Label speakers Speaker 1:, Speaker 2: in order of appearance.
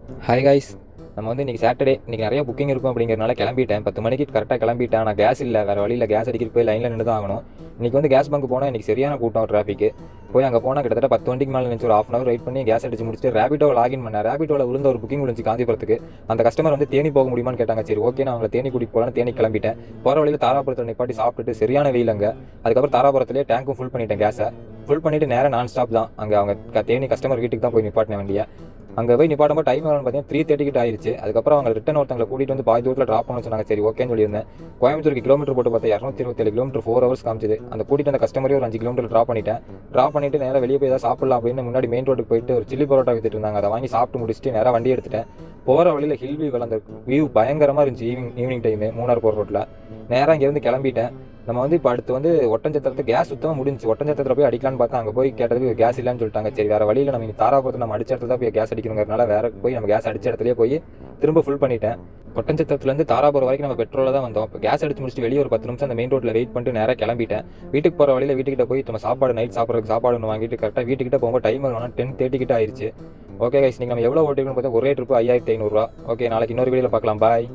Speaker 1: Hi guys. நம்ம வந்து இன்றைக்கி சாட்டர்டே, இன்றைக்கி நிறைய புக்கிங் இருக்கும் அப்படிங்கிறனால கிளம்பிட்டேன். 10 மணிக்கு கரெக்டாக கிளம்பிட்டேன். ஆனால் கேஸ் இல்லை, வேறு வழியில் கேஸ் அடிக்கிட்டு போய் லைனில் நின்று தான் ஆகணும். இன்றைக்கி வந்து கேஸ் பங்க் போனால் இன்றைக்கி சரியான கூட்டம் டிராஃபிக்கு. போய் அங்கே போனால் கிட்டத்தட்ட 10 வண்டிக்கு மேலே நினச்சி ஒரு ½ hour வெயிட் பண்ணி கேஸ் அடிச்சு முடிச்சுட்டு ரேபிட்டோ லாகின் பண்ணேன். ரேபிட்டோவில் விழுந்த ஒரு புக்கிங் விழுந்துச்சு காந்திபுரத்துக்கு. அந்த கஸ்டமர் வந்து தேனி போக முடியுமான்னு கேட்டாங்க. சரி ஓகே, நான் அவங்களை தேனி கூட்டிகிட்டு போகலான்னு தேனி கிளம்பிட்டேன். போகிற வழியில் தாராபுரத்தில் நிப்பாட்டி சாப்பிட்டுட்டு சரியான வெயில் அங்கே. அதுக்கப்புறம் தாராபுரத்துலேயே டேங்க்கும் ஃபுல் பண்ணிட்டேன். கேஸை ஃபுல் பண்ணிவிட்டு நேராக நான் ஸ்டாப் தான் அங்கே அவங்க தேனி கஸ்டமர் வீட்டுக்கு தான் போய் நிப்பாட்டின வண்டியை. அங்கே போய் நிப்பாட்டும்போது டைம் ஆகும் பார்த்தீங்கன்னா 3:30 ஆயிடுச்சு. அதுக்கப்புறம் அவங்க ரிட்டன் ஒருத்தங்களை கூட்டிகிட்டு வந்து பாதி தூரத்தில் ட்ராப் பண்ண சொன்னாங்க. சரி ஓகேன்னு சொல்லியிருந்தேன். கோயம்புத்தூருக்கு கிலோமீட்டர் போட்டு பார்த்தா 227 கிலோமீட்டர் 4 hours காமிச்சது. அந்த கூட்டிகிட்டு அந்த கஸ்டமரே ஒரு 5 கிலோமீட்டர் ட்ராப் பண்ணிட்டு நேராக வெளியே போய் ஏதாவது சாப்பிடலாம் அப்படின்னு முன்னாடி மெயின் ரோட்டுக்கு போயிட்டு ஒரு சில்லி பரோட்டா வித்துட்டு இருந்தாங்க. அதை வாங்கி சாப்பிட்டு முடிச்சுட்டு நேராக வண்டி எடுத்துட்டேன். போகிற வழியில் ஹில் வியூ, அந்த வியூ பயங்கரமாக இருந்துச்சு. ஈவினிங் டைமு மூணார் போகிற ரோட்டில் நேராக இங்கேருந்து கிளம்பிட்டேன். நம்ம வந்து இப்போ அடுத்து வந்து ஒட்டஞ்சத்திரத்துக்கு கேஸ் சுத்தமாக முடிஞ்சு. ஒட்டஞ்சத்திரத்தில் போய் அடிக்கலான்னு பார்த்தா அங்கே போய் கேட்டதுக்கு கேஸ் இல்லைன்னு சொல்லிட்டாங்க. சரி வேறு வழியில் நம்ம தாராபுரத்தில் நம்ம அடிச்ச இடத்துல தான் போய் கேஸ் அடிக்கணுங்கிறனால வேறு போய் நம்ம கேஸ் அடிச்ச இடத்துலேயே போய் திரும்ப ஃபுல் பண்ணிட்டேன். ஒட்டஞ்சத்திரத்துலேருந்து தாராபுரம் வரைக்கும் நம்ம பெட்ரோலில் தான் வந்தோம். இப்போ கேஸ் அடிச்சு முடிச்சுட்டு வெளியே ஒரு 10 நிமிஷம் அந்த மெயின் ரோட்டில் வெயிட் பண்ணிட்டு நேராக கிளம்பிட்டேன். வீட்டுக்கு போகிற வழியில் வீட்டுக்கிட்ட போய் நம்ம சாப்பாடு நைட் சாப்பிட்றதுக்கு சாப்பாடு ஒன்று வாங்கிட்டு கரெக்டாக வீட்டுக்கிட்ட போகும்போது டைம் ஆகணும் 10:30 ஆயிடுச்சு. ஓகே கைஸ், நீங்கள் நம்ம எவ்வளோ ஓட்டிக்கணும்னு பார்த்தா ஒரே ட்ரிப்பு 5500 ரூபா. ஓகே, நாளைக்கு இன்னொரு வீடியோவில் பார்க்கலாம். பாய்.